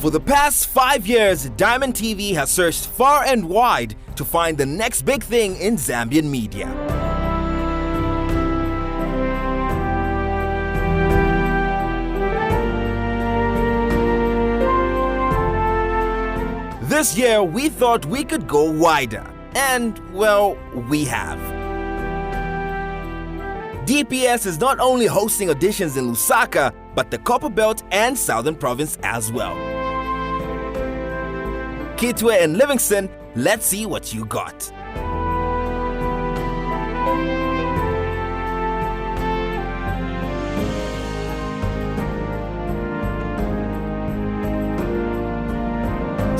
For the past 5 years, Diamond TV has searched far and wide to find the next big thing in Zambian media. This year, we thought we could go wider. And, well, we have. DPS is not only hosting auditions in Lusaka, but the Copperbelt and Southern Province as well. Kitwe and Livingstone, let's see what you got.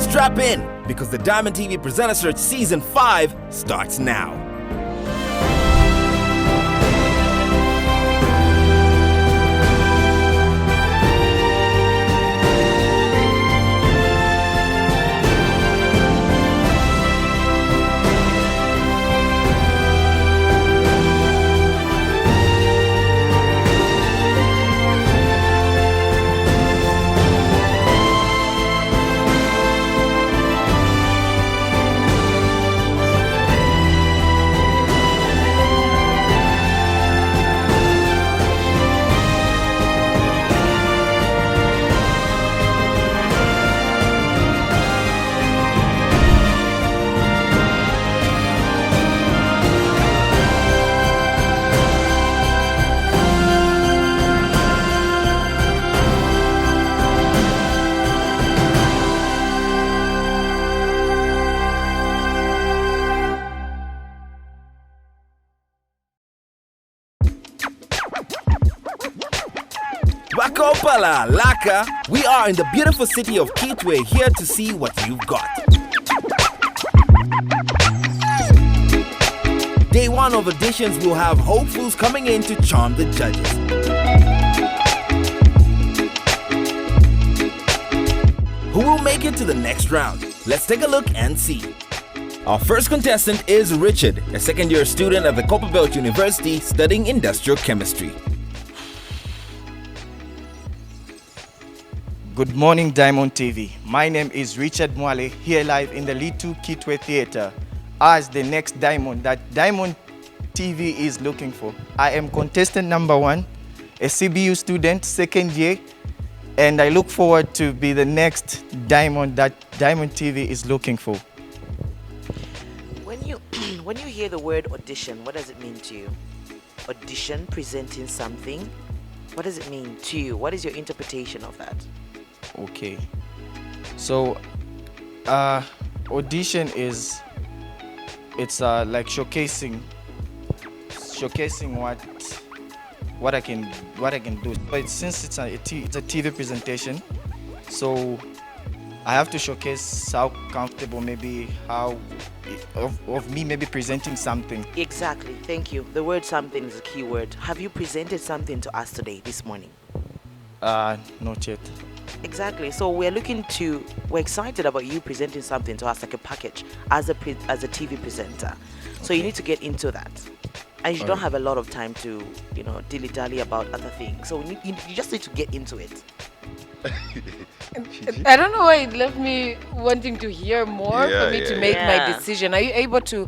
Strap in, because the Diamond TV Presenter Search Season 5 starts now. Wakopala Laka, we are in the beautiful city of Kitwe here to see what you've got. Day 1 of auditions will have hopefuls coming in to charm the judges. Who will make it to the next round? Let's take a look and see. Our first contestant is Richard, a second-year student at the Copperbelt University studying industrial chemistry. Good morning, Diamond TV. My name is Richard Mwale, here live in the Litu Kitwe Theatre as the next Diamond that Diamond TV is looking for. I am contestant number 1, a CBU student, second year, and I look forward to be the next Diamond that Diamond TV is looking for. When you hear the word audition, what does it mean to you? Audition, presenting something. What does it mean to you? What is your interpretation of that? Okay, so audition is like showcasing what I can do. But since it's a TV presentation, so I have to showcase how comfortable, maybe how of me maybe presenting something. Exactly. Thank you. The word "something" is a key word. Have you presented something to us today, this morning? Not yet. Exactly. So we're excited about you presenting something to us, like a package, as a TV presenter. So Okay. you need to get into that, and you don't have a lot of time to, dilly-dally about other things. So you just need to get into it. I don't know why it left me wanting to hear more for me to make my decision. Are you able to,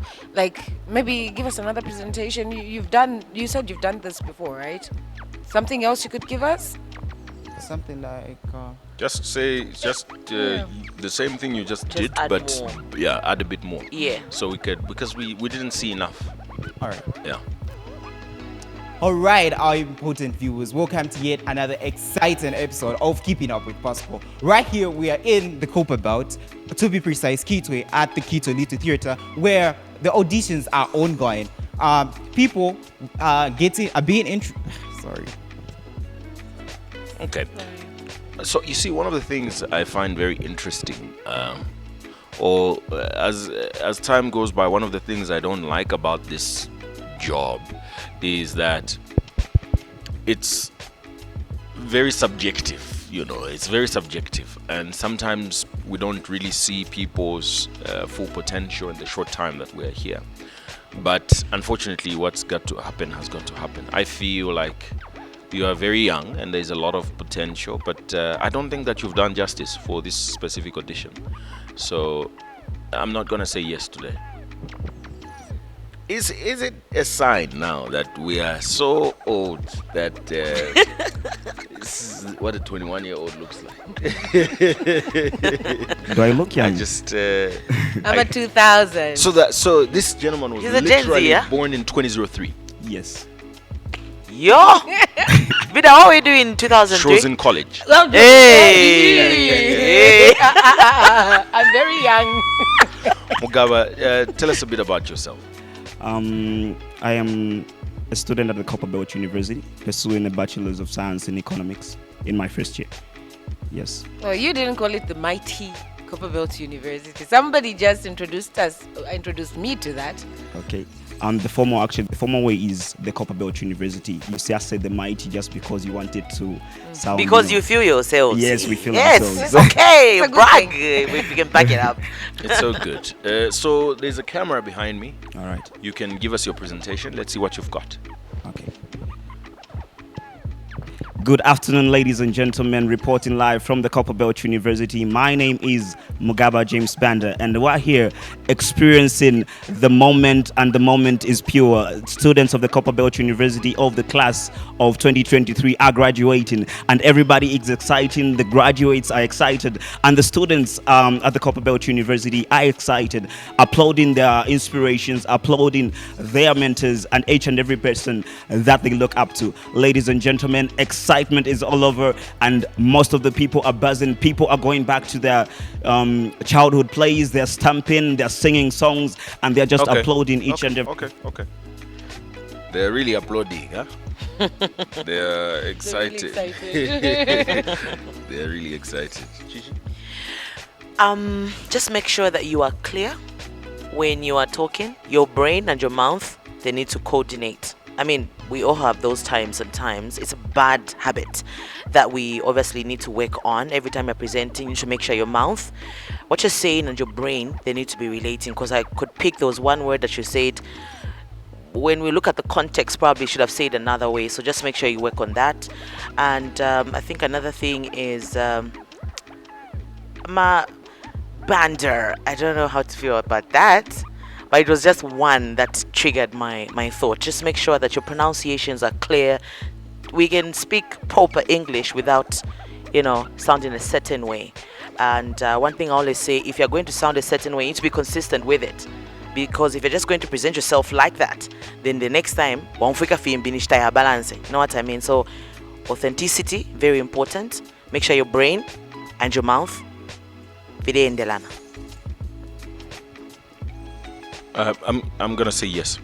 maybe give us another presentation? You said you've done this before, right? Something else you could give us? Something like Just say the same thing you just did, add but more. add a bit more. Yeah. So we could, because we didn't see enough. all right. Yeah. Alright, our important viewers, welcome to yet another exciting episode of Keeping Up with Pascal. Right here, we are in the Copperbelt, to be precise, Kitwe, at the Kitwe Little Theatre, where the auditions are ongoing. People are being sorry. Okay. So you see, one of the things I find very interesting, as time goes by, one of the things I don't like about this job is that it's very subjective. It's very subjective, and sometimes we don't really see people's full potential in the short time that we're here. But unfortunately, what's got to happen has got to happen. I feel like You are very young and there's a lot of potential, but I don't think that you've done justice for this specific audition. So I'm not going to say yes today. Is it a sign now that we are so old that this is what a 21-year-old looks like? Do I look young? I just I'm a 2000. so this gentleman was He's a Gen Z, literally yeah? born in 2003. Yes. Yo! Vida, how are you doing in 2003? She was in college. Hey! I'm very young. Mugaba, tell us a bit about yourself. I am a student at the Copperbelt University, pursuing a Bachelor's of Science in Economics in my first year. Yes. Well, you didn't call it the mighty Copperbelt University. Somebody just introduced me to that. Okay. The formal way is the Copperbelt University. You just said the mighty just because you wanted to sound. Because you feel yourselves. Yes, we feel ourselves. ourselves. Yes, okay. It's a good Brag thing. if you can back it up. It's so good. So there's a camera behind me. All right. You can give us your presentation. Let's see what you've got. Okay. Good afternoon, ladies and gentlemen. Reporting live from the Copperbelt University. My name is Mugaba James Banda, and we're here experiencing the moment, and the moment is pure. Students of the Copperbelt University of the class of 2023 are graduating, and everybody is excited. The graduates are excited, and the students at the Copperbelt University are excited, applauding their inspirations, applauding their mentors, and each and every person that they look up to. Ladies and gentlemen, excitement is all over, and most of the people are buzzing. People are going back to their childhood plays. They're stamping, they're singing songs, and they're just applauding each and every. Okay. They're really applauding, huh? They're excited. They're really excited. Just make sure that you are clear when you are talking. Your brain and your mouth, they need to coordinate. I mean, we all have those times sometimes. It's a bad habit that we obviously need to work on. Every time you're presenting, you should make sure your mouth, what you're saying, and your brain, they need to be relating. Because I could pick those one word that you said. When we look at the context, probably should have said another way. So just make sure you work on that. And I think another thing is my bander. I don't know how to feel about that. But it was just one that triggered my thought. Just make sure that your pronunciations are clear. We can speak proper English without, sounding a certain way. And one thing I always say, if you're going to sound a certain way, you need to be consistent with it. Because if you're just going to present yourself like that, then the next time, you know what I mean? So authenticity, very important. Make sure your brain and your mouth, vide endelana. I'm gonna say yes.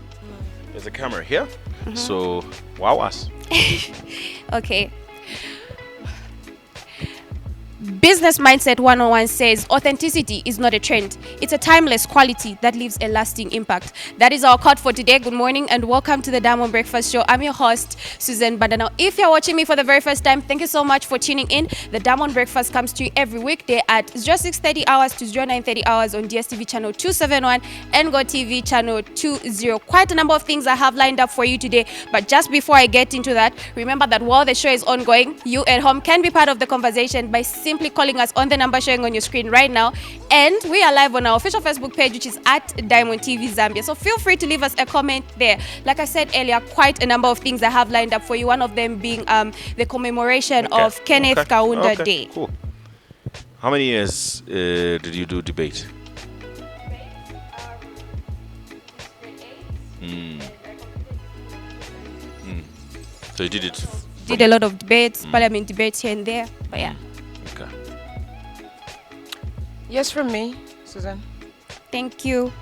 There's a camera here, so wow us. Okay. Business Mindset 101 says authenticity is not a trend. It's a timeless quality that leaves a lasting impact. That is our quote for today. Good morning and welcome to the Diamond Breakfast Show. I'm your host, Susan Banda. Now, if you're watching me for the very first time, thank you so much for tuning in. The Diamond Breakfast comes to you every weekday at 0630 hours to 0930 hours on DSTV channel 271 and GoTV channel 20. Quite a number of things I have lined up for you today. But just before I get into that, remember that while the show is ongoing, you at home can be part of the conversation by simply calling us on the number showing on your screen right now. And we are live on our official Facebook page, which is at Diamond TV Zambia. So feel free to leave us a comment there. Like I said earlier, quite a number of things I have lined up for you. One of them being the commemoration of Kenneth Kaunda Day. Cool. How many years did you do debate? So you did it. Did a lot of debates, parliament debates here and there. But yeah. Okay. Yes, from me, Susan. Thank you.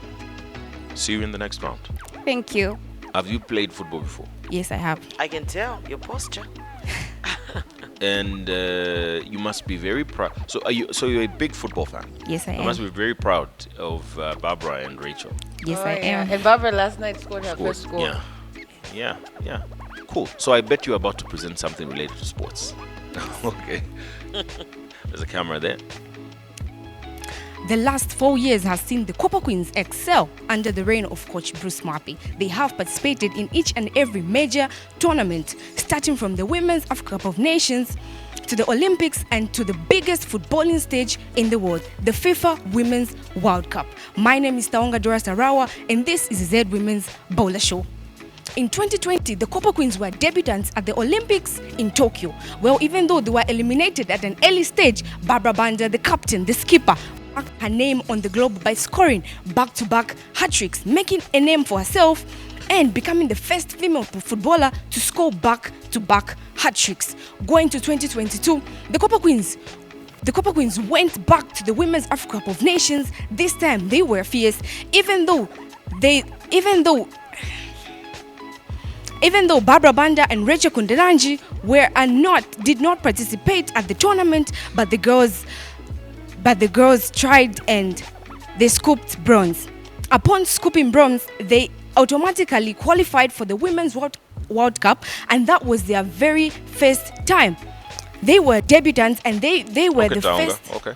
See you in the next round. Thank you. Have you played football before? Yes, I have. I can tell your posture. And you must be very proud. So you're a big football fan? Yes, I am. You must be very proud of Barbara and Rachel. Yes, I am. And Barbara last night scored her first goal. Yeah. Cool. So I bet you're about to present something related to sports. Okay. There's a camera there. The last 4 years has seen the Copper Queens excel under the reign of Coach Bruce Murphy. They have participated in each and every major tournament, starting from the Women's Africa Cup of Nations to the Olympics and to the biggest footballing stage in the world, the FIFA Women's World Cup. My name is Taonga Dora Sarawa, and this is Z Women's Bowler Show. In 2020, the Copper Queens were debutants at the Olympics in Tokyo. Well, even though they were eliminated at an early stage, Barbara Banda, the captain, the skipper, marked her name on the globe by scoring back-to-back hat-tricks, making a name for herself and becoming the first female footballer to score back-to-back hat-tricks. Going to 2022, the Copper Queens went back to the Women's Africa Cup of Nations. This time they were fierce, even though Barbara Banda and Rachel Kundelanji did not participate at the tournament, but the girls tried and they scooped bronze. Upon scooping bronze, they automatically qualified for the Women's World Cup, and that was their very first time. They were debutants and they were the first. Okay.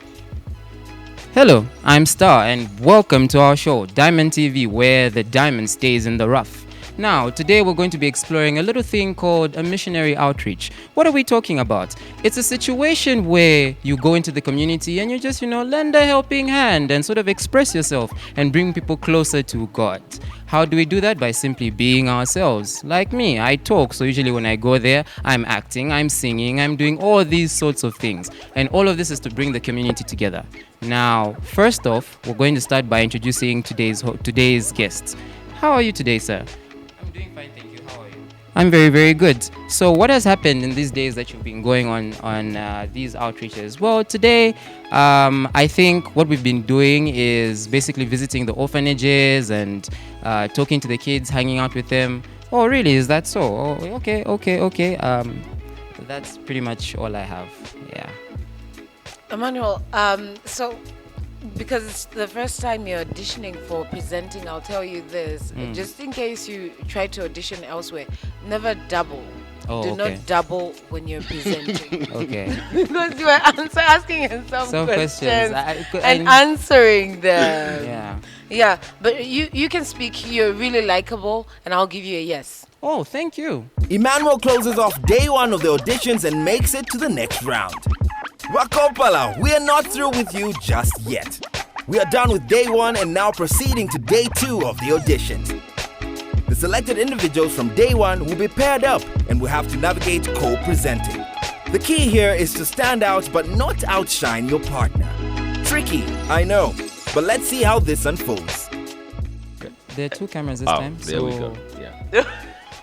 Hello, I'm Star and welcome to our show, Diamond TV, where the diamond stays in the rough. Now, today we're going to be exploring a little thing called a missionary outreach. What are we talking about? It's a situation where you go into the community and you just, lend a helping hand and sort of express yourself and bring people closer to God. How do we do that? By simply being ourselves. Like me, I talk, so usually when I go there, I'm acting, I'm singing, I'm doing all these sorts of things. And all of this is to bring the community together. Now, first off, we're going to start by introducing today's guests. How are you today, sir? I'm doing fine, thank you. How are you? I'm very, very good. So what has happened in these days that you've been going on these outreaches? Well, today, I think what we've been doing is basically visiting the orphanages and talking to the kids, hanging out with them. Oh, really? Is that so? Oh, okay. That's pretty much all I have. Yeah. Emmanuel, so because it's the first time you're auditioning for presenting, I'll tell you this. Just in case you try to audition elsewhere, never double. Do not double when you're presenting. Okay. Because you are asking yourself Some questions and answering them. Yeah. Yeah, but you can speak. You're really likable, and I'll give you a yes. Oh, thank you. Emmanuel closes off day one of the auditions and makes it to the next round. Wakopala, we are not through with you just yet. We are done with day one and now proceeding to day two of the auditions. The selected individuals from day one will be paired up and will have to navigate co-presenting. The key here is to stand out but not outshine your partner. Tricky, I know, but let's see how this unfolds. There are two cameras this time. There we go. Yeah.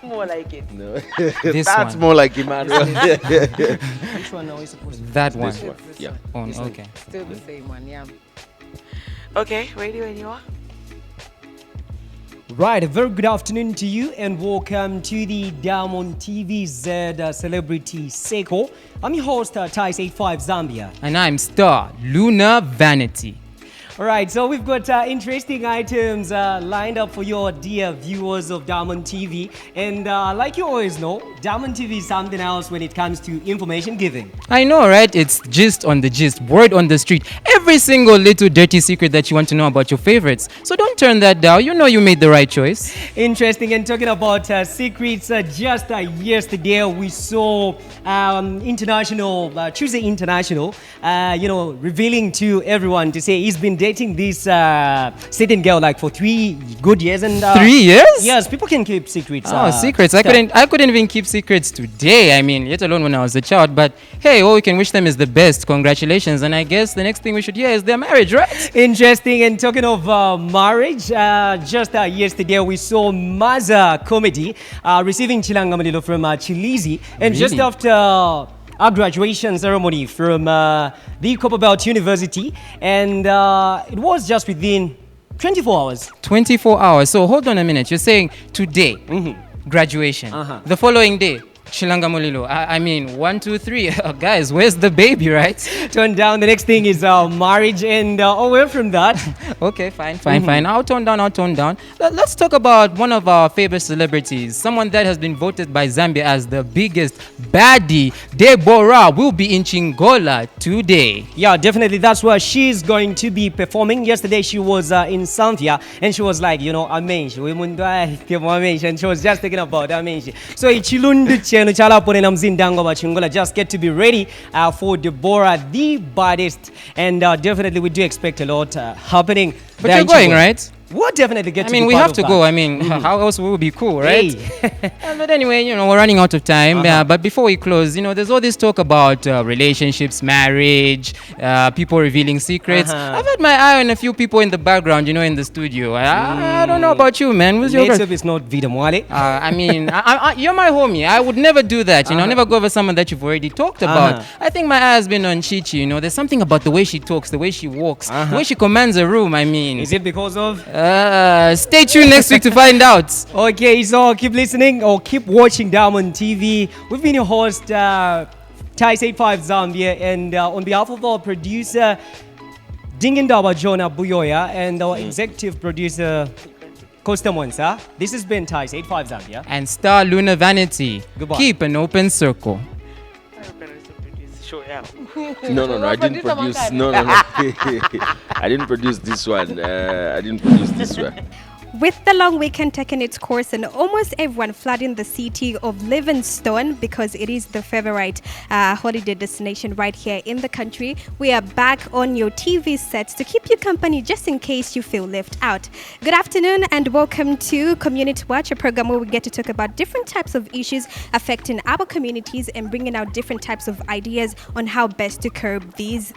More like it. No. This That's one. more like Emmanuel. Which one are we supposed to? That one. This one. Yeah. Oh, okay. Still the same one, yeah. Okay, ready when you are? Right, a very good afternoon to you and welcome to the Diamond TV Z Celebrity Seiko. I'm your host, Thais 85 Zambia. And I'm Star Luna Vanity. All right, so we've got interesting items lined up for your dear viewers of Diamond TV. And like you always know, Diamond TV is something else when it comes to information giving. I know, right? It's gist on the gist, word on the street. Every single little dirty secret that you want to know about your favorites. So don't turn that down. You know you made the right choice. Interesting. And talking about secrets, just yesterday we saw Tuesday International, revealing to everyone to say he's been dating this certain girl like for 3 good years. And 3 years? Yes, people can keep secrets. Secrets. I couldn't even keep secrets today. I mean, let alone when I was a child. But hey, all we can wish them is the best. Congratulations. And I guess the next thing we should hear is their marriage, right? Interesting. And talking of marriage, just yesterday we saw Maza Comedy receiving Chilangamalilo from Chilizi. And just Really? after our graduation ceremony from the Copperbelt University, and it was just within 24 hours. 24 hours. So hold on a minute. You're saying today, graduation. The following day, Chilanga Mulilo. I mean, 1, 2, 3. Guys, where's the baby, right? Tone down. The next thing is marriage, and away from that. Okay, fine. I'll tone down. Let's talk about one of our favorite celebrities, someone that has been voted by Zambia as the biggest baddie. Deborah will be in Chingola today. Yeah, definitely. That's where she's going to be performing. Yesterday, she was in Zambia, and she was like, and she was just thinking about so Chilundu chenu chala pone na mzindango wa Chingola. Just get to be ready for Deborah, the baddest, and definitely we do expect a lot happening. But you're going, right? We'll definitely get to we have to go. How else will it be cool, right? Hey. But anyway, we're running out of time. But before we close, there's all this talk about relationships, marriage, people revealing secrets. I've had my eye on a few people in the background, in the studio. I don't know about you, man. Who's your Let's hope it's not Vida Mwale. You're my homie. I would never do that. Never go over someone that you've already talked about. I think my eye has been on Chichi. There's something about the way she talks, the way she walks, the way she commands a room. Is it because of? Stay tuned next week to find out. Okay, so keep listening or keep watching Diamond TV. We've been your host, Tice 85 Zambia, and on behalf of our producer, Dingindawa Jonah Buyoya, and our executive producer, Costa Monsa, this has been Tice 85 Zambia. And Star Luna Vanity. Goodbye. Keep an open circle. No, I didn't produce. No. I didn't produce this one. With the long weekend taking its course and almost everyone flooding the city of Livingstone because it is the favorite holiday destination right here in the country, we are back on your TV sets to keep you company just in case you feel left out. Good afternoon and welcome to Community Watch, a program where we get to talk about different types of issues affecting our communities and bringing out different types of ideas on how best to curb these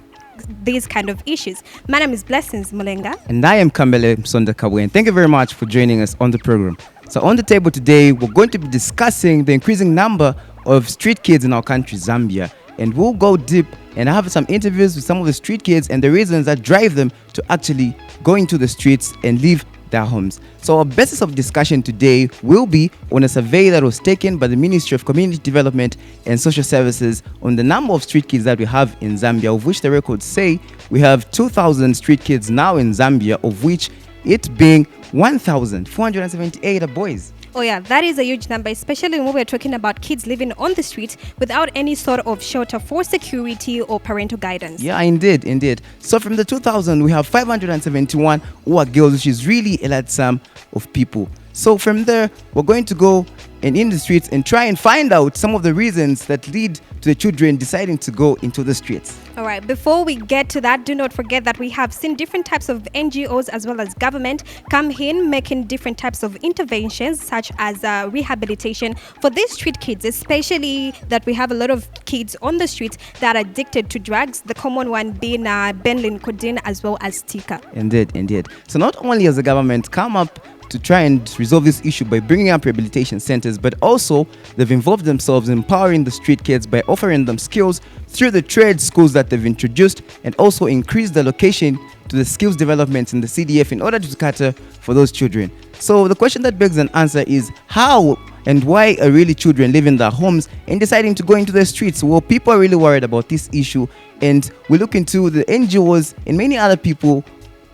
kind of issues. My name is Blessings Mulenga. And I am Kambele Msonda and thank you very much for joining us on the program. So on the table today, we're going to be discussing the increasing number of street kids in our country, Zambia. And we'll go deep and have some interviews with some of the street kids and the reasons that drive them to actually go into the streets and leave their homes. So our basis of discussion today will be on a survey that was taken by the Ministry of Community Development and Social Services on the number of street kids that we have in Zambia, of which the records say we have 2,000 street kids now in Zambia, of which it being 1,478 are boys. Oh yeah, that is a huge number, especially when we're talking about kids living on the streets without any sort of shelter for security or parental guidance. Yeah, indeed. So from the 2,000, we have 571 who are girls, which is really a large sum of people. So from there, we're going to go and in the streets and try and find out some of the reasons that lead to the children deciding to go into the streets. All right, before we get to that, do not forget that we have seen different types of NGOs as well as government come in making different types of interventions such as rehabilitation for these street kids, especially that we have a lot of kids on the streets that are addicted to drugs, the common one being Benlin codeine as well as Tika. Indeed. So not only has the government come up to try and resolve this issue by bringing up rehabilitation centers, but also they've involved themselves in empowering the street kids by offering them skills through the trade schools that they've introduced, and also increased the allocation to the skills development in the CDF in order to cater for those children. So the question that begs an answer is how and why are really children leaving their homes and deciding to go into the streets? Well, people are really worried about this issue, and we look into the NGOs and many other people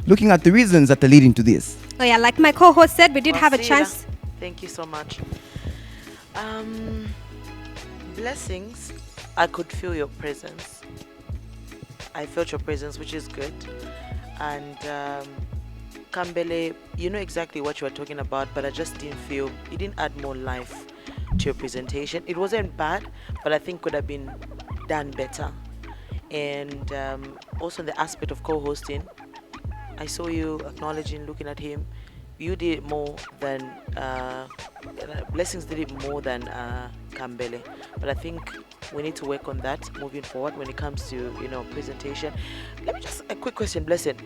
looking at the reasons that are leading to this. Oh yeah, like my co-host said, we did have a chance. Thank you so much. Blessings, I could feel your presence. I felt your presence, which is good. And Kambele, you know exactly what you were talking about, but I just didn't feel, you didn't add more life to your presentation. It wasn't bad, but I think could have been done better. And also in the aspect of co-hosting, I saw you acknowledging, looking at him. You did it more than Blessings did it more than Kambele. But I think we need to work on that moving forward when it comes to presentation. Let me just a quick question, Blessing.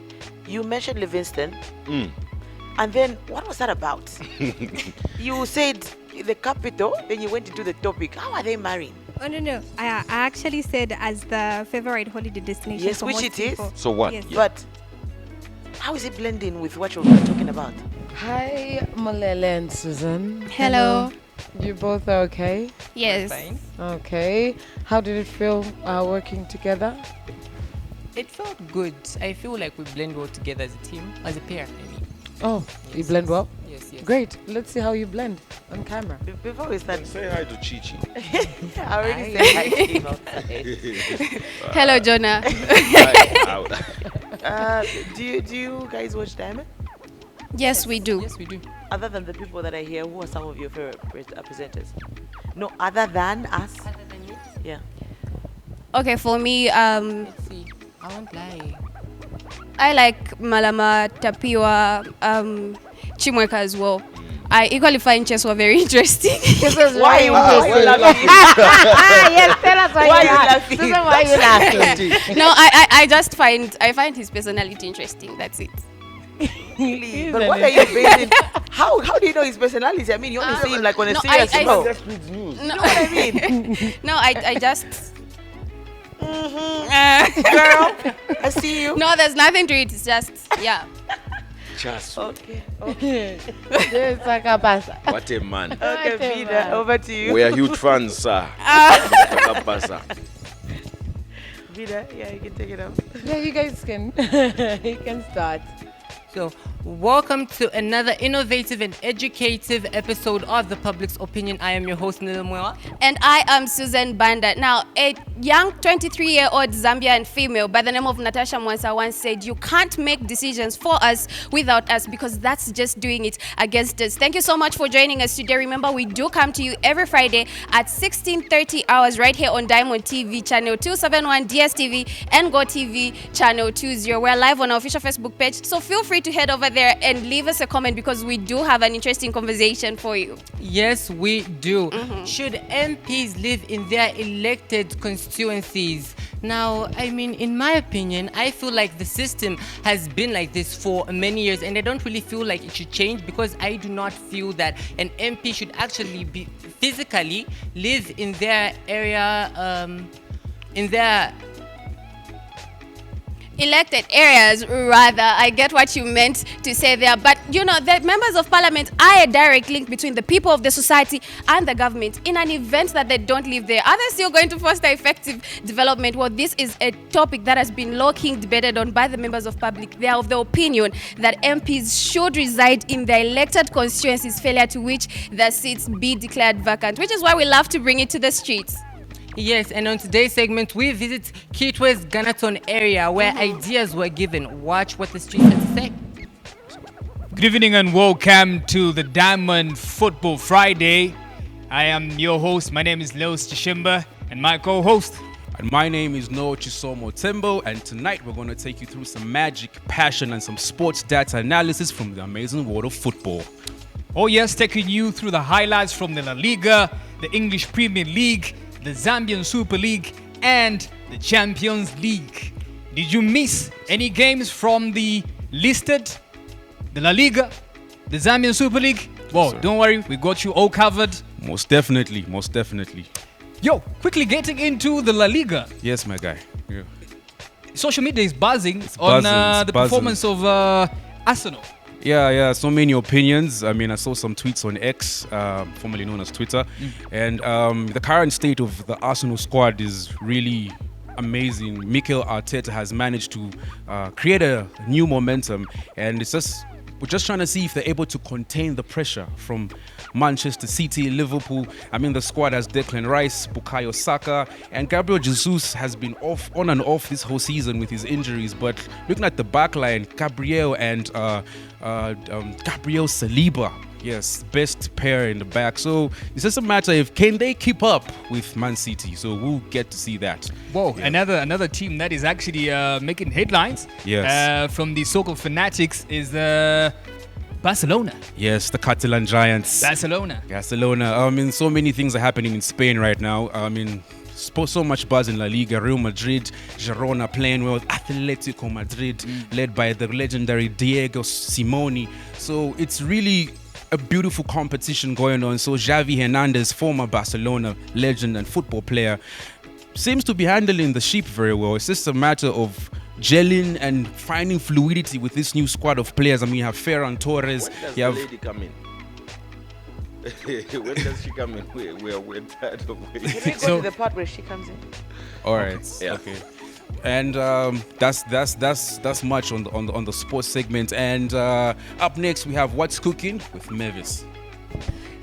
You mentioned Livingstone, and then what was that about? You said the capital, then you went into the topic. How are they marrying? Oh no! I actually said as the favorite holiday destination. Yes, for which most it is. people. So what? Yes. Yeah. But how is it blending with what you were talking about? Hi, Malele and Susan. Hello. You both are okay? Yes. Fine. Okay. How did it feel working together? It felt good. I feel like we blend well together as a team, as a pair, I mean. Oh, Yes, you blend well? Yes, yes. Great. Let's see how you blend on camera. Before we start, Say hi to Chichi. I already said hi to him outside. Hello, Jonah. Do you guys watch Diamond? Yes, we do. Yes, we do. Other than the people that are here, who are some of your favorite presenters? No, other than us. Other than you? Yeah. Okay, for me, Let's see. I won't lie. I like Malama, Tapiwa, Chimweka as well. I equally find Cheswa very interesting. Why you laughing? Yes, tell us why you laughing? This is why you laughing. No, I find his personality interesting. That's it. Really? But what are you basing? How do you know his personality? I mean, you only see him like on a no, serious note. No, You know what I mean? no, I just. Girl, I see you. No, there's nothing to it. It's just, yeah. Just Okay. Yes, Sakabasa. what a man. Okay, Vida, over to you. We are huge fans, sir. Mr. Kapasa. Vida, yeah, you can take it up. Yeah, you guys can. You can start. So, welcome to another innovative and educative episode of The Public's Opinion. I am your host, Nilamwewa. And I am Susan Banda. Now, a young 23-year-old Zambian female by the name of Natasha Mwansa once said, "You can't make decisions for us without us, because that's just doing it against us." Thank you so much for joining us today. Remember, we do come to you every Friday at 16:30 hours right here on Diamond TV, channel 271, DSTV, and Go TV, channel 20. We're live on our official Facebook page, so feel free to head over there and leave us a comment, because we do have an interesting conversation for you. Yes, we do. Should MPs live in their elected constituencies? Now, I mean, in my opinion, I feel like the system has been like this for many years, and I don't really feel like it should change, because I do not feel that an MP should actually be physically live in their area, in their elected areas, rather. I get what you meant to say there, but you know, the members of parliament are a direct link between the people of the society and the government. In an event that they don't live there, are they still going to foster effective development? Well, this is a topic that has been long debated on by the members of public. They are of the opinion that MPs should reside in their elected constituencies, failure to which their seats be declared vacant, which is why we love to bring it to the streets. Yes, and on today's segment, we visit Kitwe's Ganaton area where ideas were given. Watch what the streets have to say. Good evening and welcome to the Diamond Football Friday. I am your host. My name is Leos Chishimba, and my co-host. And my name is Noah Chisomo Tembo, and tonight we're going to take you through some magic, passion, and some sports data analysis from the amazing world of football. Oh yes, taking you through the highlights from the La Liga, the English Premier League, the Zambian Super League, and the Champions League. Did you miss any games from the listed, the La Liga, the Zambian Super League? Well, don't worry, we got you all covered. Most definitely, most definitely. Yo, quickly getting into the La Liga. Yes, my guy. Yeah. Social media is buzzing buzzing, on the performance of Arsenal. Yeah, so many opinions. I mean, I saw some tweets on X, formerly known as Twitter, and the current state of the Arsenal squad is really amazing. Mikel Arteta has managed to create a new momentum, and we're just trying to see if they're able to contain the pressure from Manchester City, Liverpool. I mean, the squad has Declan Rice, Bukayo Saka, and Gabriel Jesus has been on and off this whole season with his injuries. But looking at the backline, Gabriel and Gabriel Saliba, yes, best pair in the back. So it's just a matter of can they keep up with Man City. So we'll get to see that. Whoa, yeah. another team that is actually making headlines. Yes. From the soccer fanatics is Barcelona. Yes, the Catalan Giants. Barcelona. I mean, so many things are happening in Spain right now. I mean, so much buzz in La Liga. Real Madrid, Girona playing well with Atletico Madrid, led by the legendary Diego Simeone. So it's really a beautiful competition going on. So Xavi Hernandez, former Barcelona legend and football player, seems to be handling the sheep very well. It's just a matter of gelling and finding fluidity with this new squad of players. I mean, you have Ferran Torres. When does You the have lady come in? When does she come in? We're tired of waiting. Can we go to the part where she comes in? All right. Yeah. Okay. And that's much on the sports segment. And up next we have What's Cooking with Mavis.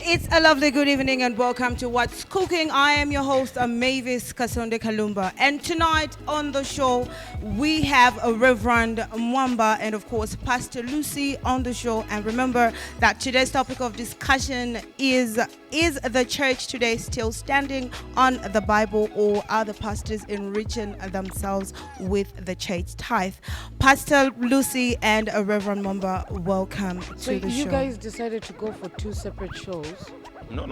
It's a lovely good evening and welcome to What's Cooking. I am your host, Mavis Kasonde Kalumba. And tonight on the show, we have a Reverend Mwamba and of course Pastor Lucy on the show. And remember that today's topic of discussion is the church today still standing on the Bible, or are the pastors enriching themselves with the church tithe? Pastor Lucy and Reverend Mwamba, welcome So to the show. you guys decided to go for two separate shows? No.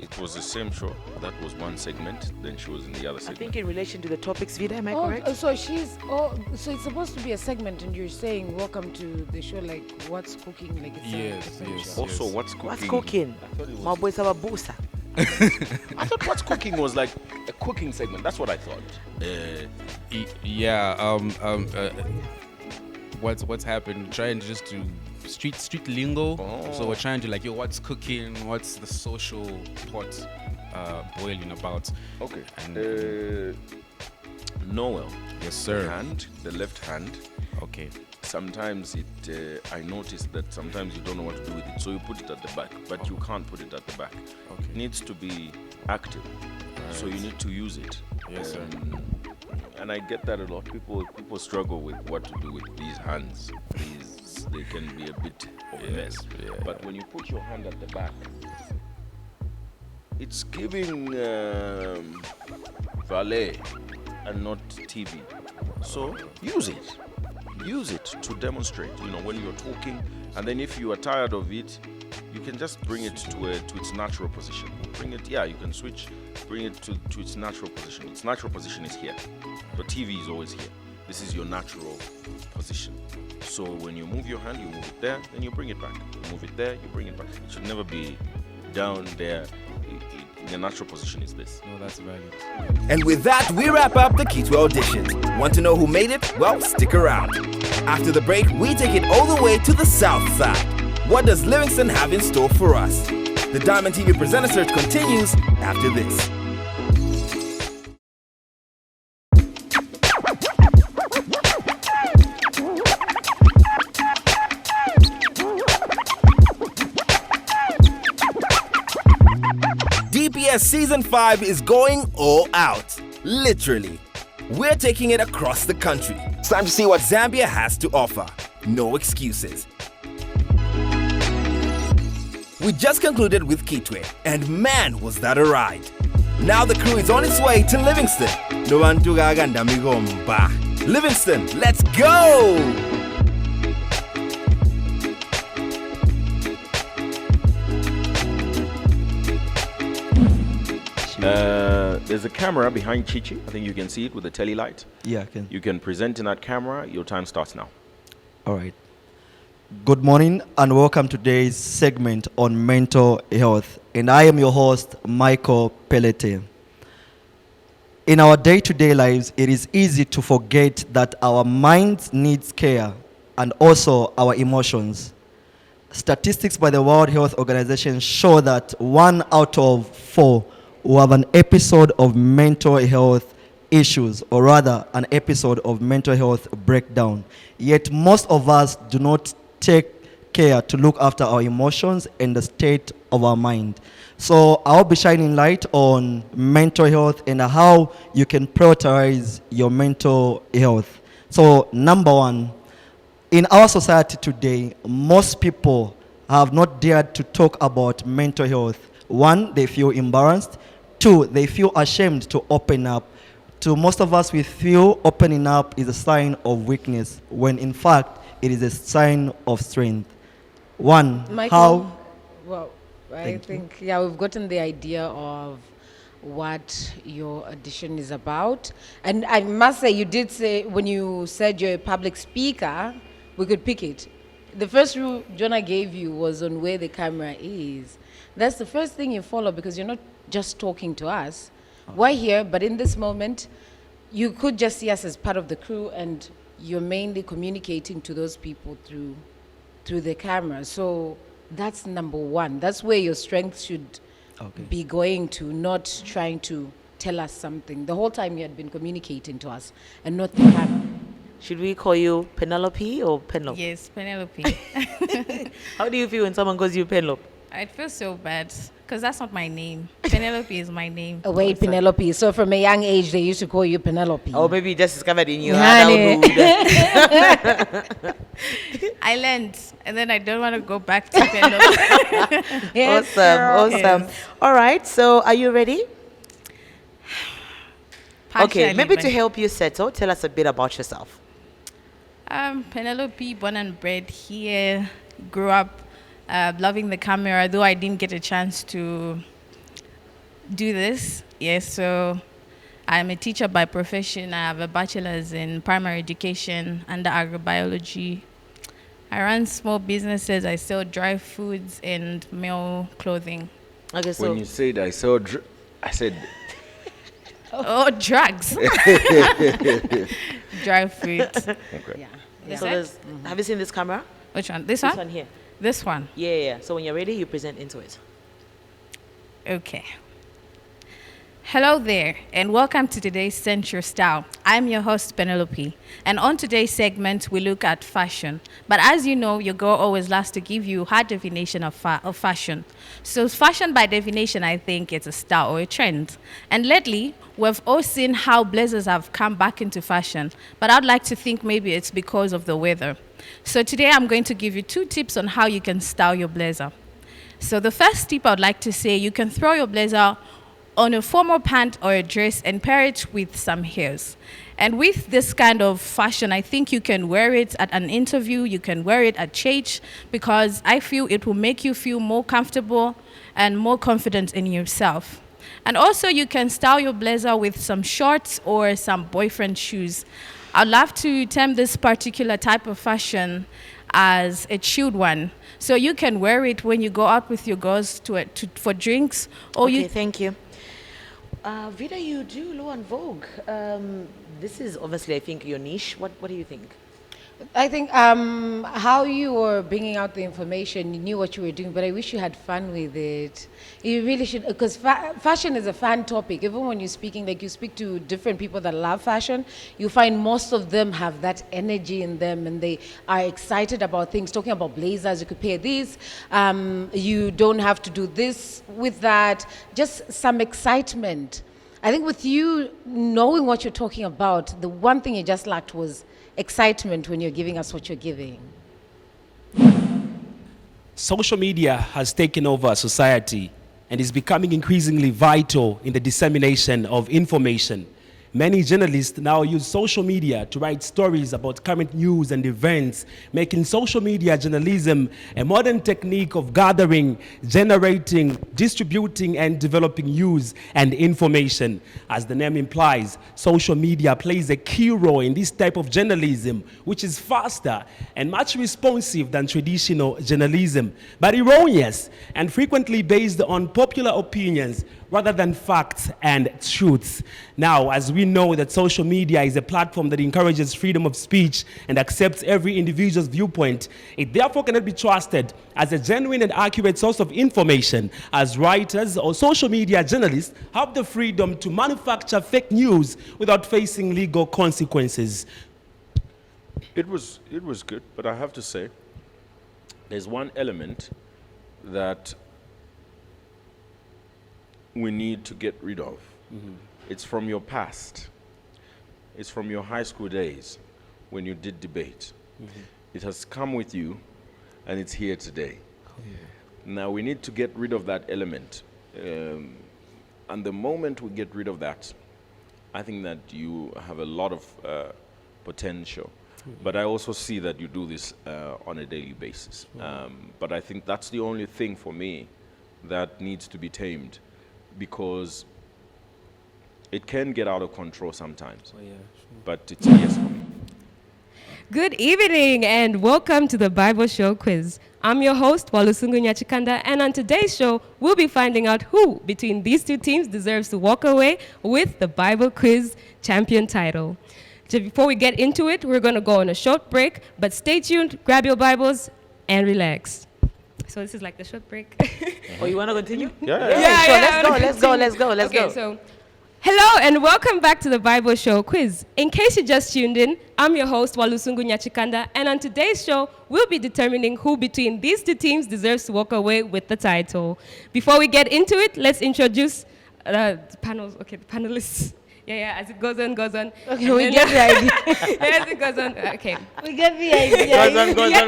It was the same show. That was one segment. Then she was in the other I segment. think in relation to the topics, Vida, am I correct? So so it's supposed to be a segment, and you're saying welcome to the show, like What's Cooking, like it's a different show. Also, What's Cooking? What's cooking? My boys have a booster. I thought What's Cooking was like a cooking segment. That's what I thought. What's happened? Trying just to street lingo. So we're trying to like, yo, what's cooking? What's the social pot boiling about? Okay. And Noel. Yes, sir. The left hand. Okay. Sometimes I noticed that sometimes you don't know what to do with it, so you put it at the back, but you can't put it at the back. Okay. It needs to be active, so you need to use it. Yes, sir. And I get that a lot. People struggle with what to do with these hands. They can be a bit of a mess. Yeah. But when you put your hand at the back, it's giving valet and not TV. So use it. Use it to demonstrate, when you're talking, and then if you are tired of it, you can just bring it to its natural position. You can switch, bring it to its natural position. Its natural position is here. The TV is always here. This is your natural position. So when you move your hand, you move it there, then you bring it back. You move it there, you bring it back. It should never be down there. The natural position is this. No, that's valid. And with that, we wrap up the Kitwe auditions. Want to know who made it? Well, stick around. After the break, we take it all the way to the south side. What does Livingston have in store for us? The Diamond TV presenter search continues after this. DPS Season 5 is going all out. Literally. We're taking it across the country. It's time to see what Zambia has to offer. No excuses. We just concluded with Kitwe, and man, was that a ride. Now the crew is on its way to Livingston. Livingston, let's go! There's a camera behind Chichi. I think you can see it with the telly light. Yeah, I can. You can present in that camera. Your time starts now. All right. Good morning and welcome to today's segment on mental health. And I am your host, Michael Pelletier. In our day-to-day lives, it is easy to forget that our minds needs care and also our emotions. Statistics by the World Health Organization show that 1 out of 4 will have an episode of mental health issues, or rather an episode of mental health breakdown. Yet most of us do not take care to look after our emotions and the state of our mind. So I'll be shining light on mental health and how you can prioritize your mental health. So number one, in our society today, most people have not dared to talk about mental health. One, they feel embarrassed. Two, they feel ashamed to open up. To most of us, we feel opening up is a sign of weakness, when in fact, it is a sign of strength. One, Michael, well, I think, we've gotten the idea of what your audition is about. And I must say, you did say, when you said you're a public speaker, we could pick it. The first rule Jonah gave you was on where the camera is. That's the first thing you follow, because you're not just talking to us. We're here, but in this moment, you could just see us as part of the crew, and you're mainly communicating to those people through the camera. So that's number one. That's where your strength should be going to, not trying to tell us something. The whole time you had been communicating to us and not the camera. Should we call you Penelope or Penelope? Yes, Penelope. How do you feel when someone calls you Penelope? I'd feel so bad because that's not my name. Penelope is my name. Oh, wait, Penelope. So from a young age, they used to call you Penelope. Oh, maybe you just discovered in your Honey. adulthood. I learned, and then I don't want to go back to Penelope. Yes, awesome. Yes. All right, so are you ready? Okay, Partially, maybe but- to help you settle, tell us a bit about yourself. Penelope, born and bred here, grew up loving the camera, though I didn't get a chance to do this. Yes, so I'm a teacher by profession. I have a bachelor's in primary education under agrobiology. I run small businesses. I sell dry foods and male clothing. Okay, When you said I said Oh, drugs. Dry food. Okay. This So it? there's, have you seen this camera? Which one? This This one? one here. This one. Yeah. So when you're ready, you present into it. Okay. Hello there, and welcome to today's Central Style. I'm your host, Penelope, and on today's segment, we look at fashion. But as you know, your girl always loves to give you her definition of fashion. So fashion, by definition, I think it's a style or a trend. And lately, we've all seen how blazers have come back into fashion, but I'd like to think maybe it's because of the weather. So today, I'm going to give you 2 tips on how you can style your blazer. So the first tip I'd like to say, you can throw your blazer on a formal pant or a dress and pair it with some heels. And with this kind of fashion, I think you can wear it at an interview, you can wear it at church, because I feel it will make you feel more comfortable and more confident in yourself. And also you can style your blazer with some shorts or some boyfriend shoes. I'd love to term this particular type of fashion as a chilled one. So you can wear it when you go out with your girls for drinks, or Okay, thank you. Vida, you do Law and Vogue. This is obviously, I think, your niche. What do you think? I think how you were bringing out the information, you knew what you were doing, but I wish you had fun with it. You really should, because fashion is a fun topic. Even when you're speaking, like you speak to different people that love fashion, you find most of them have that energy in them and they are excited about things. Talking about blazers, you could pair these. You don't have to do this with that. Just some excitement. I think with you knowing what you're talking about, the one thing you just lacked was excitement when you're giving us what you're giving. Social media has taken over society and is becoming increasingly vital in the dissemination of information. Many journalists now use social media to write stories about current news and events, making social media journalism a modern technique of gathering, generating, distributing, and developing news and information. As the name implies, social media plays a key role in this type of journalism, which is faster and much responsive than traditional journalism, but erroneous and frequently based on popular opinions rather than facts and truths. Now, as we know that social media is a platform that encourages freedom of speech and accepts every individual's viewpoint, it therefore cannot be trusted as a genuine and accurate source of information, as writers or social media journalists have the freedom to manufacture fake news without facing legal consequences. It was good, but I have to say, there's one element that we need to get rid of. Mm-hmm. It's from your past. It's from your high school days when you did debate. Mm-hmm. It has come with you and it's here today. Oh, yeah. Now we need to get rid of that element. And the moment we get rid of that, I think that you have a lot of potential. Mm-hmm. But I also see that you do this on a daily basis. But I think that's the only thing for me that needs to be tamed, because it can get out of control sometimes. Oh, yeah, sure. But it's a yes for me. Good evening and welcome to the Bible Show Quiz. I'm your host, Walusungu Nyachikanda, and on today's show, we'll be finding out who between these 2 teams deserves to walk away with the Bible Quiz champion title. So before we get into it, we're going to go on a short break, but stay tuned, grab your Bibles, and relax. So this is like the short break. Oh, you want to continue? Yeah, Sure. Let's go. Let's Okay, go. so hello and welcome back to the Bible Show Quiz. In case you just tuned in, I'm your host Walusungu Nyachikanda, and on today's show, we'll be determining who between these two teams deserves to walk away with the title. Before we get into it, let's introduce the panelists. Yeah, as it goes on. Okay, we get the idea. As it goes on, okay. We get the idea. Goes on.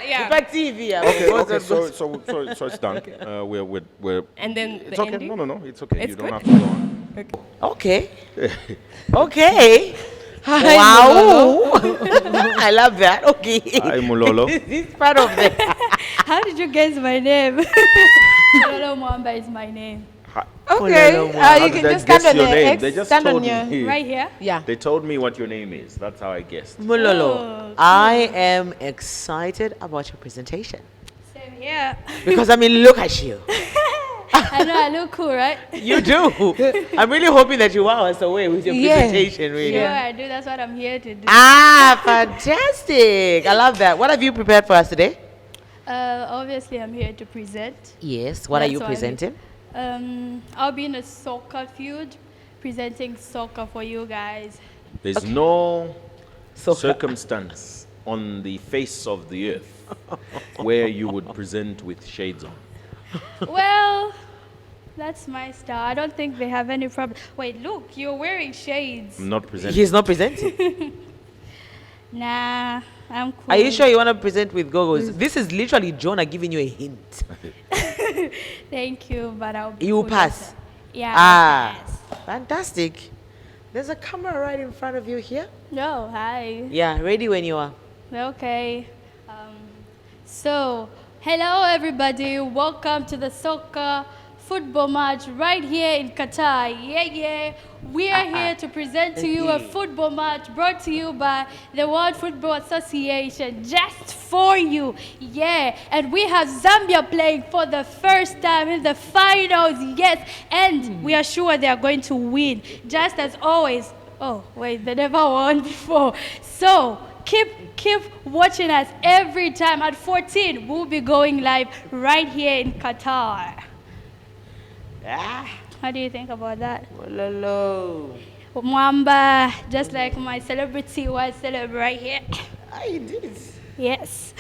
Yeah. Back TV. Okay. So it's done. We're. And then It's the okay. ending? No. It's okay. It's You don't good? have to go on. Okay. Okay. Hi, Wow. I love that. Okay. Hi, Mulolo. This is part of the. How did you guess my name? Mulolo Mwamba is my name. Okay, How you did can they just stand guess on your the name? X, They just stand on told your... me. Right here? Yeah. They told me what your name is. That's how I guessed. Mulolo, I am excited about your presentation. Same here. Because I mean, look at you. I know I look cool, right? You do. I'm really hoping that you wow us away with your presentation, really. Sure, I do. That's what I'm here to do. Ah, fantastic. I love that. What have you prepared for us today? Obviously, I'm here to present. Yes. What are you That's why presenting? I'll be in a soccer field, presenting soccer for you guys. There's no circumstance on the face of the earth where you would present with shades on. Well, that's my style. I don't think they have any problem. Wait, look, you're wearing shades. I'm not presenting. He's not presenting. Nah, I'm cool. Are you sure you want to present with goggles? This is literally Jonah giving you a hint. Thank you, but I'll be You cool pass. with that. Yeah. Ah, fantastic. There's a camera right in front of you here. No, hi. Yeah, ready when you are. Okay. So, hello everybody. Welcome to the soccer football match right here in Qatar. Yeah. We are here to present to you a football match brought to you by the World Football Association, just for you. Yeah, and we have Zambia playing for the first time in the finals. Yes, and we are sure they are going to win, just as always. Oh, wait, they never won before. So, keep watching us every time. At 14, we'll be going live right here in Qatar. How do you think about that? Hello. Mwamba, just like my celebrity was celeb right here. I did. Yes.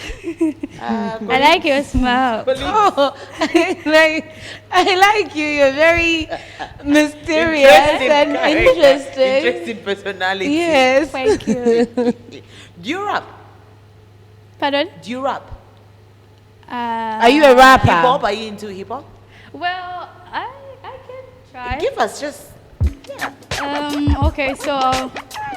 I like your smile. Oh, I like you. You're very mysterious and interesting. Interesting personality. Yes. Thank you. Do you rap? Pardon? Do you rap? Are you a rapper? Hip hop? Are you into hip hop? Well, I can try. Give us just. Okay, so,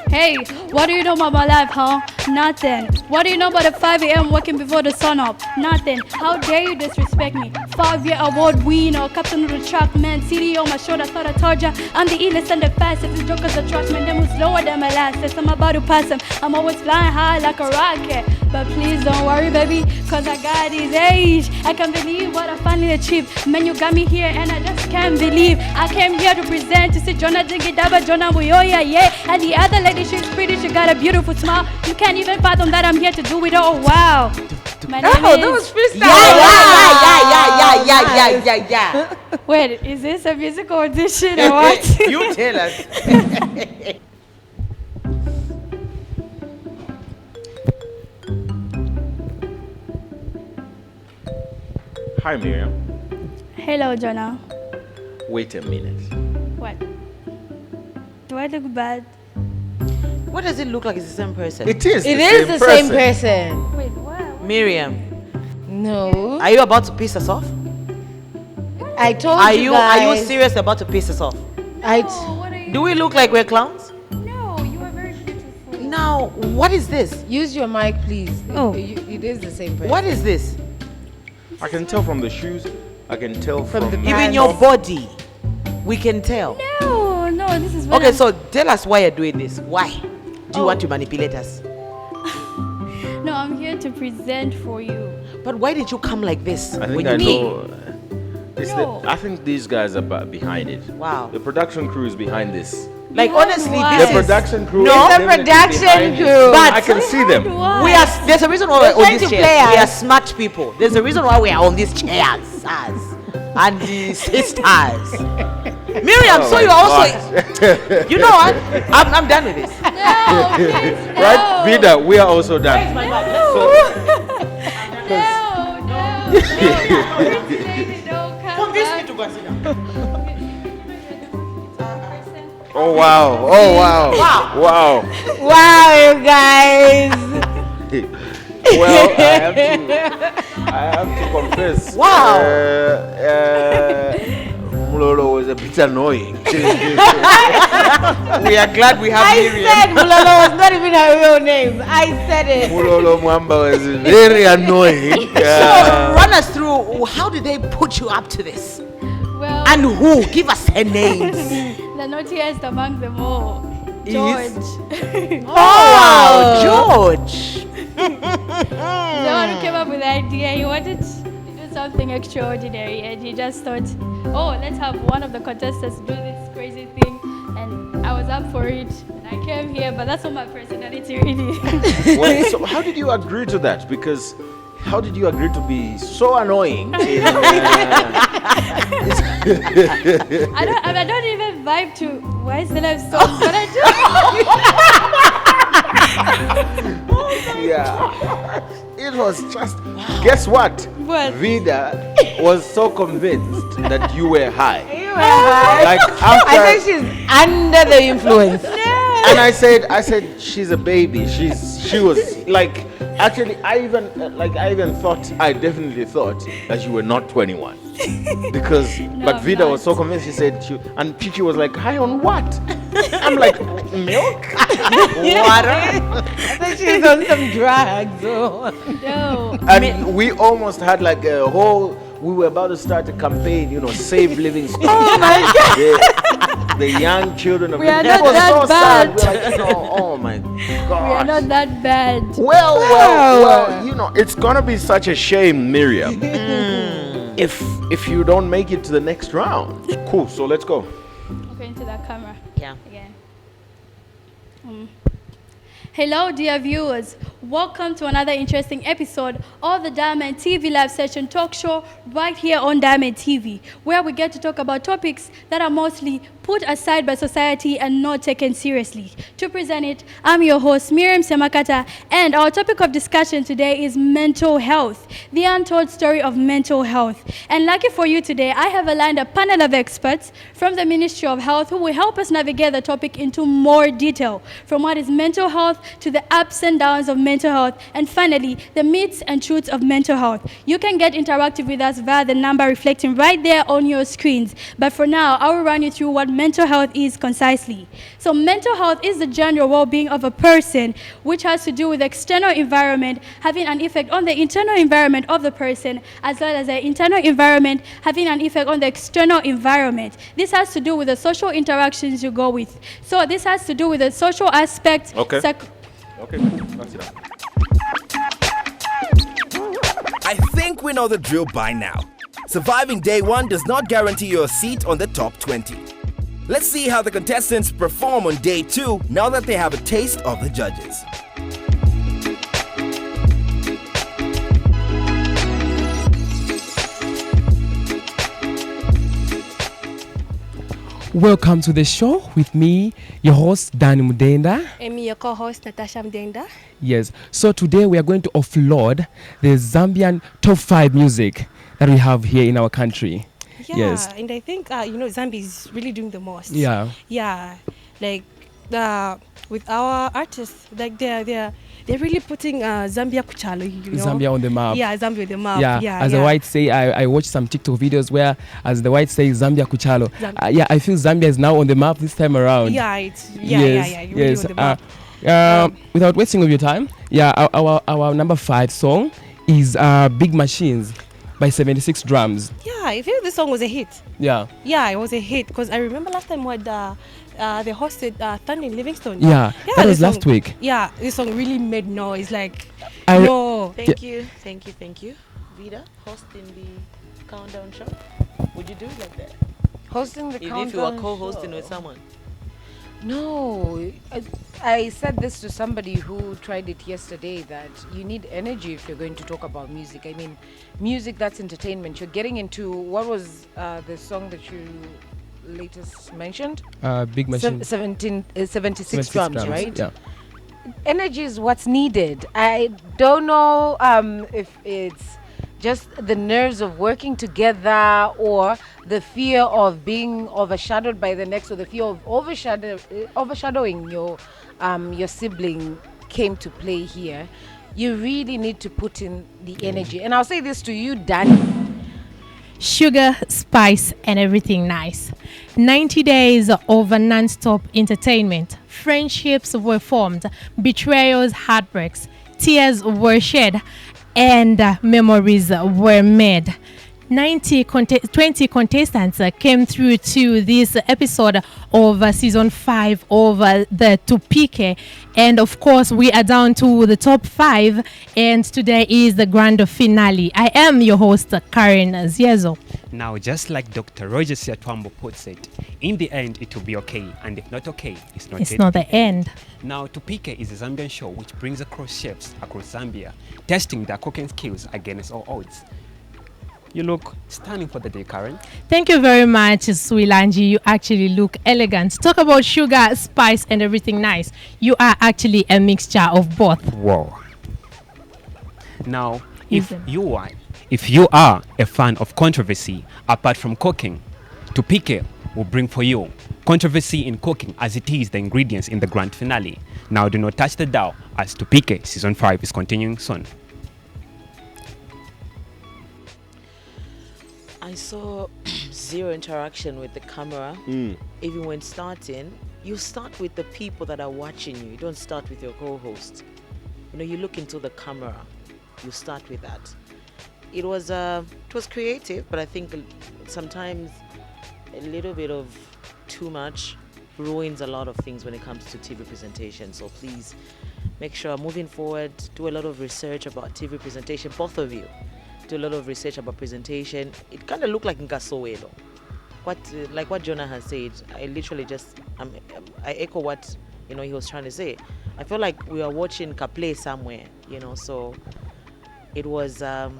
hey, what do you know about my life, huh? Nothing. What do you know about the 5 a.m. working before the sun up? Nothing. How dare you disrespect me? 5-year award winner, captain of the track, man, CD on my shoulder, thought I told ya. I'm the illest and the fastest, these jokers are trash, man, them who's lower than my last. I'm about to pass them, I'm always flying high like a rocket. But please don't worry, baby, cause I got his age. I can't believe what I finally achieved. Man, you got me here and I just can't believe. I came here to present, to see Jonah Jigidaba, Jonah Muyoya, yeah. And the other lady, she's pretty, she got a beautiful smile. You can't even fathom that I'm here to do it all, wow. My name is... that was freestyle. Yeah. Wait, is this a musical audition or what? You tell us. Hi, Miriam. Hello, Jonah. Wait a minute. What? Do I look bad? What does it look like? It's the same person. It is. It is the same person. Wait, what? Miriam, No. are you about to piss us off? I told Are you you guys. serious about to piss us off? What are you? Do we look like we're clowns? No, you are very beautiful. Now, what is this? Use your mic, please. Oh. It is the same person. What is this? I can tell from the shoes. I can tell from the Even your body, we can tell. No, this is Okay, so tell us why you're doing this. Why? Do you want to manipulate us? No, I'm here to present for you. But why did you come like this? I think when I you know. I think these guys are behind it. Wow. The production crew is behind this. Like honestly, Why? this The production crew. No, is the definitely production behind it. crew. But I can see them. We are. There's a reason why They're we're on trying these to chairs. play We are us. smart people. There's a reason why we are on these chairs, us and the sisters. Miriam, so Oh you my also. God. You know what? I'm done with this. Right, Vida, we are also done. Convince me to consider. Oh wow! Oh wow! Wow! Wow, you guys. Well, I have to confess. Wow. Mulolo was a bit annoying. We are glad we have I Miriam. said Mulolo was not even her real name. I said it. Mulolo Mwamba was very annoying. So run us through. How did they put you up to this? Well, And who? Give us her names. the naughtiest among them all. Is- George. Oh, George. The one who came up with the idea, he wanted to do something extraordinary, and he just thought, oh, let's have one of the contestants do this crazy thing. And I was up for it. And I came here, but that's not my personality, really. Well, so how did you agree to that? Because how did you agree to be so annoying? I don't even vibe to why is the life song, but I do. Yeah. It was just. Guess what? What? Vida was so convinced that you were high. Like after, I think she's under the influence. and I said, she's a baby. She was like, actually, I definitely thought that you were not 21. Because, but Vida was so convinced. She said, and Chichi was like, high on what? I'm like, milk? Water? I think she's on some drugs. Oh. No. And we almost had like a whole. We were about to start a campaign, save livingstone. Oh my God. The young children of We are Livingstone. not It was that so sad. bad. We're like, oh my We are God. not that bad. Well, it's gonna be such a shame, Miriam, if you don't make it to the next round. Cool. So let's go. Okay, into that camera. Yeah. Again. Hello, dear viewers. Welcome to another interesting episode of the Diamond TV live session talk show right here on Diamond TV, where we get to talk about topics that are mostly put aside by society and not taken seriously. To present it, I'm your host, Miriam Semakata, and our topic of discussion today is mental health, the untold story of mental health. And lucky for you today, I have aligned a panel of experts from the Ministry of Health who will help us navigate the topic into more detail, from what is mental health to the ups and downs of mental health, and finally, the myths and truths of mental health. You can get interactive with us via the number reflecting right there on your screens. But for now, I will run you through what mental health is concisely. So mental health is the general well-being of a person, which has to do with the external environment having an effect on the internal environment of the person, as well as the internal environment having an effect on the external environment. This has to do with the social interactions you go with. So this has to do with the social aspect. Okay. Okay. That's it. I think we know the drill by now. Surviving day one does not guarantee you a seat on the top 20. Let's see how the contestants perform on day two now that they have a taste of the judges. Welcome to the show with me, your host, Danny Mudenda. And me, your co-host, Natasha Mdenda. Yes, so today we are going to offload the Zambian top 5 music that we have here in our country. Yeah, Yes. and I think, Zambia is really doing the most. Yeah. Yeah, like with our artists, like they're really putting Zambia Kuchalo, Zambia on the map. Yeah, Zambia on the map. Yeah, as the white say, I watched some TikTok videos where, as the white say, Zambia Kuchalo. Yeah, I feel Zambia is now on the map this time around. Yeah, you're really on the map. Without wasting of your time, our number 5 song is Big Machines by 76 Drums. Yeah, I feel this song was a hit. Yeah. Yeah, it was a hit because I remember last time when they hosted Thunder in Livingstone. Yeah, that was this last song- week. Yeah, this song really made noise. Like, I- no. Thank you. Vida, hosting the countdown show. Would you do it like that? Hosting the If you were countdown co-hosting show. with someone. No, I said this to somebody who tried it yesterday that you need energy if you're going to talk about music. I mean, music, that's entertainment. You're getting into, what was the song that you latest mentioned? Big Machine. 76 drums, right? Yeah. Energy is what's needed. I don't know if it's just the nerves of working together or the fear of being overshadowed by the next, or the fear of overshadowing your sibling came to play here. You really need to put in the energy. And I'll say this to you, Danny. Sugar, spice, and everything nice. 90 days of non-stop entertainment. Friendships were formed, betrayals, heartbreaks, tears were shed, and memories were made. 20 contestants came through to this episode of season 5 of the Tupike, and of course we are down to the top 5, and today is the grand finale. I am your host, Karen Ziezo. Now, just like Dr. Roger Siatwambo puts it, in the end it will be okay, and if not okay, it's not the end. Now, Tupike is a Zambian show which brings across chefs across Zambia, testing their cooking skills against all odds. You look stunning for the day, Karen. Thank you very much, Swilanji. You actually look elegant. Talk about sugar, spice, and everything nice. You are actually a mixture of both. Whoa. Now, if you are a fan of controversy, apart from cooking, Tupike will bring for you controversy in cooking, as it is the ingredients in the grand finale. Now, do not touch the dial, as Tupike season 5 is continuing soon. I saw zero interaction with the camera. Even when starting, you start with the people that are watching you. You don't start with your co-host. You know, you look into the camera. You start with that. It was creative, but I think sometimes a little bit of too much ruins a lot of things when it comes to TV presentation. So please make sure moving forward, do a lot of research about TV presentation, both of you. Do a lot of research about presentation. It kind of looked like Nkasowelo. Like what Jonah has said, I literally just I echo what he was trying to say. I feel like we are watching Kaplay somewhere, so it was not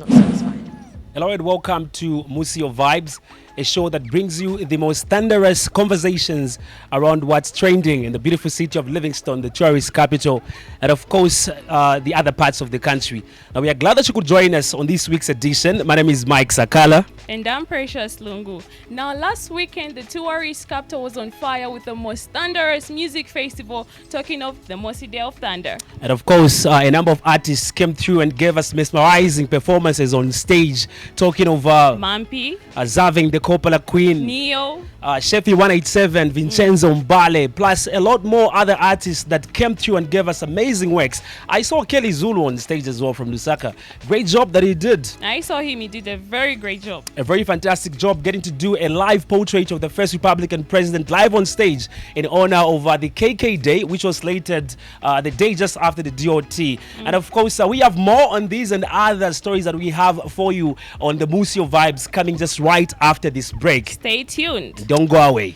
satisfying. Hello and welcome to Musio Vibes, a show that brings you the most thunderous conversations around what's trending in the beautiful city of Livingstone, the tourist capital, and of course the other parts of the country. Now, we are glad that you could join us on this week's edition. My name is Mike Sakala. And I'm Precious Lungu. Now, last weekend, the tourist capital was on fire with the most thunderous music festival, talking of the Mosi Day of Thunder. And of course, a number of artists came through and gave us mesmerizing performances on stage, talking of Mampi, Zaving the Coppola Queen, Neo, Shefi 187, Vincenzo Mbale, plus a lot more other artists that came through and gave us amazing works. I saw Kelly Zulu on stage as well from Lusaka. Great job that he did. I saw him, he did a very great job. A very fantastic job getting to do a live portrait of the first Republican president live on stage in honor of the KK Day, which was slated the day just after the DOT. And of course, we have more on these and other stories that we have for you on the Musio Vibes coming just right after this break. Stay tuned. Don't go away.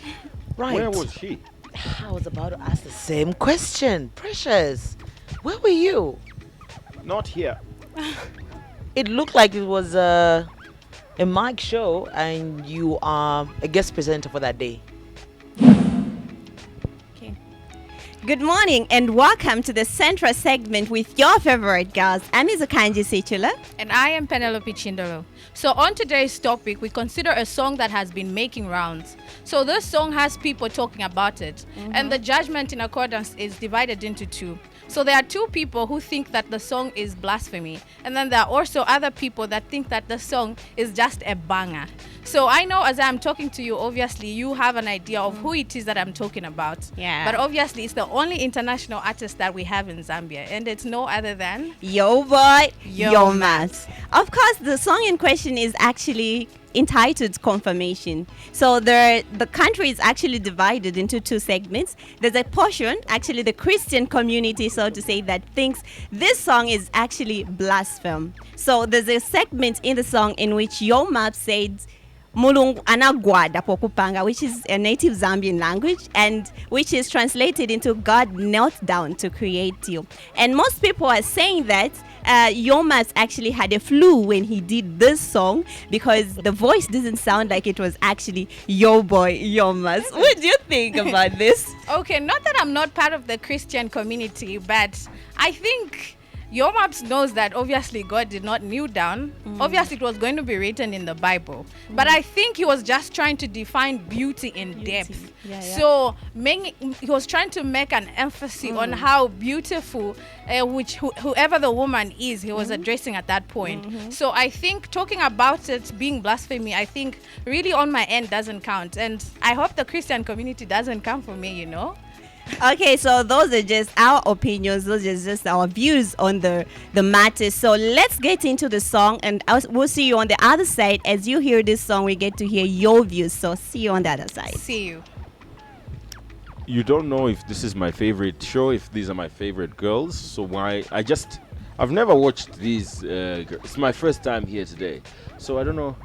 Right. Where was she? I was about to ask the same question. Precious, where were you? Not here. It looked like it was a mic show and you are a guest presenter for that day. Good morning and welcome to the Central segment with your favorite girls. I'm Izukanji Sichula. And I am Penelope Chindolo. So on today's topic, we consider a song that has been making rounds. So this song has people talking about it. And the judgment in accordance is divided into two. So there are two people who think that the song is blasphemy. And then there are also other people that think that the song is just a banger. So I know as I'm talking to you, obviously you have an idea of who it is that I'm talking about. Yeah. But obviously it's the only international artist that we have in Zambia. And it's no other than Yo Boy, Yo Mass. Of course, the song in question is actually entitled Confirmation. So the country is actually divided into two segments. There's a portion, actually the Christian community, so to say, that thinks this song is actually blasphemy. So there's a segment in the song in which Yo Map said, mulungu anagwada pokupanga, which is a native Zambian language and which is translated into God knelt down to create you. And most people are saying that Yomas actually had a flu when he did this song because the voice doesn't sound like it was actually your boy Yomas. What do you think about this? Okay, not that I'm not part of the Christian community, but I think Yomaps knows that obviously God did not kneel down. Obviously, it was going to be written in the Bible. But I think he was just trying to define beauty in depth. So he was trying to make an emphasis on how beautiful whoever the woman is, he was addressing at that point. So I think talking about it being blasphemy, I think really on my end doesn't count. And I hope the Christian community doesn't come for me, you know. Okay, so those are just our opinions. Those are just our views on the matter. So let's get into the song, and we'll see you on the other side. As you hear this song, we get to hear your views. So see you on the other side. See you. You don't know if this is my favorite show, if these are my favorite girls. So I've never watched these. It's my first time here today. So I don't know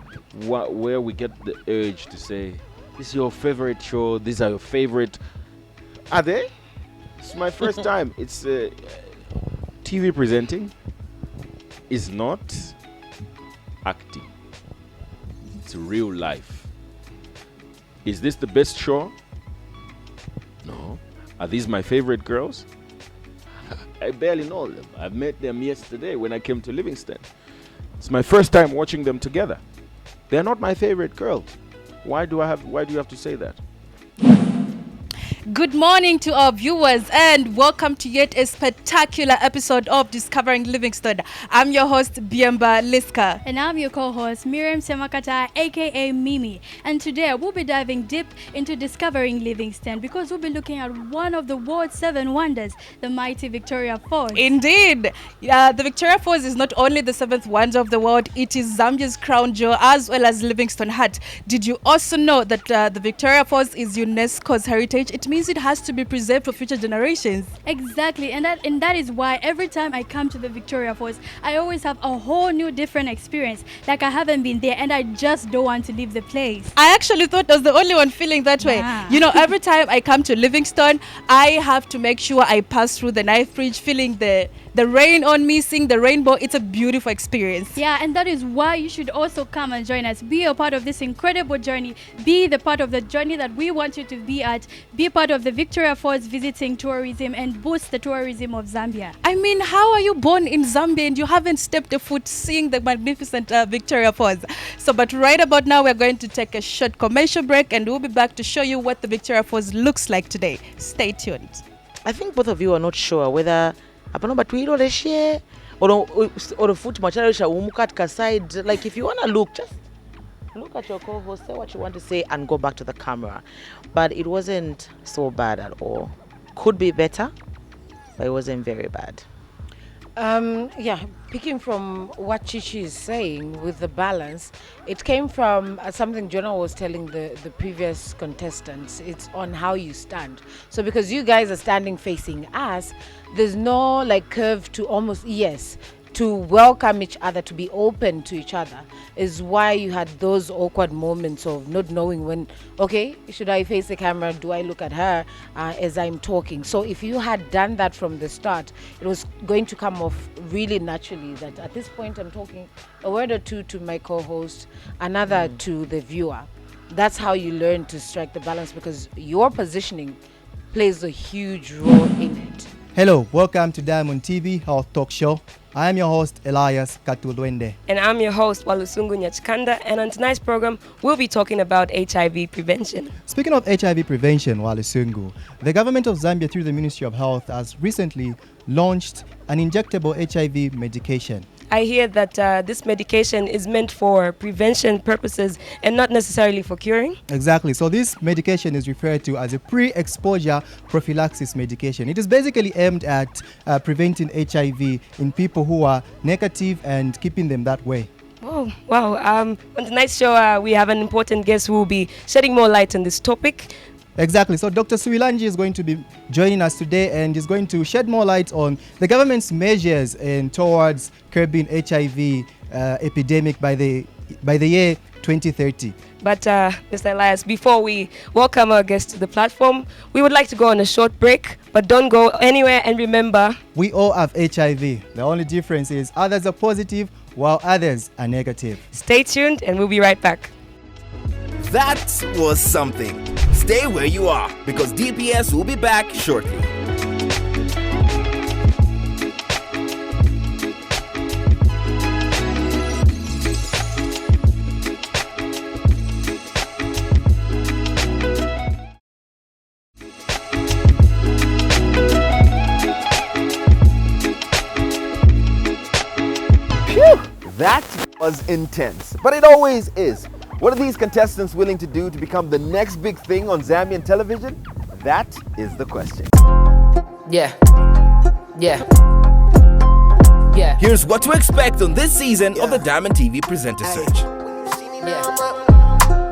where we get the urge to say, this is your favorite show, these are your favorite. Are they? It's my first time. It's TV presenting is not acting. It's real life. Is this the best show? No. Are these my favorite girls? I barely know them. I met them yesterday when I came to Livingstone. It's my first time watching them together. They're not my favorite girls. Why do you have to say that? Good morning to our viewers and welcome to yet a spectacular episode of Discovering Livingstone. I'm your host, Biemba Liska. And I'm your co-host, Miriam Semakata, aka Mimi. And today we'll be diving deep into Discovering Livingstone because we'll be looking at one of the world's 7 wonders, the mighty Victoria Falls. Indeed. The Victoria Falls is not only the 7th wonder of the world, it is Zambia's crown jewel as well as Livingstone Hut. Did you also know that the Victoria Falls is UNESCO's heritage? It means it has to be preserved for future generations. Exactly, and that is why every time I come to the Victoria Falls, I always have a whole new different experience. Like I haven't been there and I just don't want to leave the place. I actually thought I was the only one feeling that way. You know, every time I come to Livingstone, I have to make sure I pass through the knife bridge, feeling the rain on me, seeing the rainbow. It's a beautiful experience. Yeah, and that is why you should also come and join us. Be a part of this incredible journey. Be the part of the journey that we want you to be at. Be part of the Victoria Falls visiting tourism and boost the tourism of Zambia. I mean, how are you born in Zambia and you haven't stepped a foot seeing the magnificent Victoria Falls? But right about now, we're going to take a short commercial break and we'll be back to show you what the Victoria Falls looks like today. Stay tuned. I think both of you are not sure whether or foot side. Like if you want to look, just look at your co-host, say what you want to say and go back to the camera. But it wasn't so bad at all. Could be better, but it wasn't very bad. Picking from what Chichi is saying with the balance, it came from something Jonah was telling the previous contestants. It's on how you stand. So because you guys are standing facing us, there's no like curve to almost, to welcome each other, to be open to each other, is why you had those awkward moments of not knowing when, okay, should I face the camera? Do I look at her as I'm talking? So if you had done that from the start, it was going to come off really naturally that at this point I'm talking a word or two to my co-host, another to the viewer. That's how you learn to strike the balance because your positioning plays a huge role in it. Hello, welcome to Diamond TV, our talk show. I am your host, Elias Katulwende. And I'm your host, Walusungu Nyachikanda. And on tonight's program, we'll be talking about HIV prevention. Speaking of HIV prevention, Walusungu, the government of Zambia through the Ministry of Health has recently launched an injectable HIV medication. I hear that this medication is meant for prevention purposes and not necessarily for curing. Exactly. So this medication is referred to as a pre-exposure prophylaxis medication. It is basically aimed at preventing HIV in people who are negative and keeping them that way. Oh, wow. On tonight's show, we have an important guest who will be shedding more light on this topic. Exactly. So Dr. Suilanji is going to be joining us today and is going to shed more light on the government's measures towards curbing HIV epidemic by the the year 2030. But Mr. Elias, before we welcome our guests to the platform, we would like to go on a short break, but don't go anywhere. And remember, we all have HIV. The only difference is others are positive while others are negative. Stay tuned and we'll be right back. That was something. Stay where you are because DPS will be back shortly. That was intense, but it always is. What are these contestants willing to do to become the next big thing on Zambian television? That is the question. Yeah. Here's what to expect on this season of the Diamond TV Presenter Search.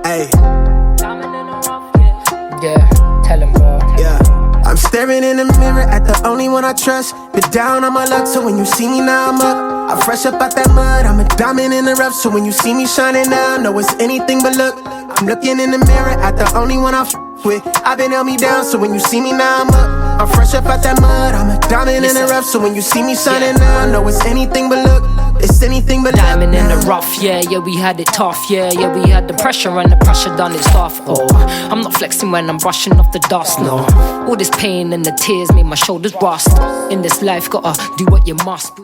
Hey. Yeah, tell him, bro. Yeah. I'm staring in the mirror at the only one I trust. Been down on my luck, so when you see me now I'm up. I'm fresh up out that mud, I'm a diamond in the rough. So when you see me shining now, know it's anything but luck. I'm looking in the mirror at the only one I with. I've been held me down, so when you see me now I'm up. I'm fresh up out that mud, I'm a diamond in the rough. So when you see me shining now, know it's anything but luck. It's anything but diamond in the rough, yeah, we had it tough, yeah, we had the pressure and the pressure done its stuff. Oh, I'm not flexing when I'm brushing off the dust, no. All this pain and the tears made my shoulders rust. In this life, gotta do what you must.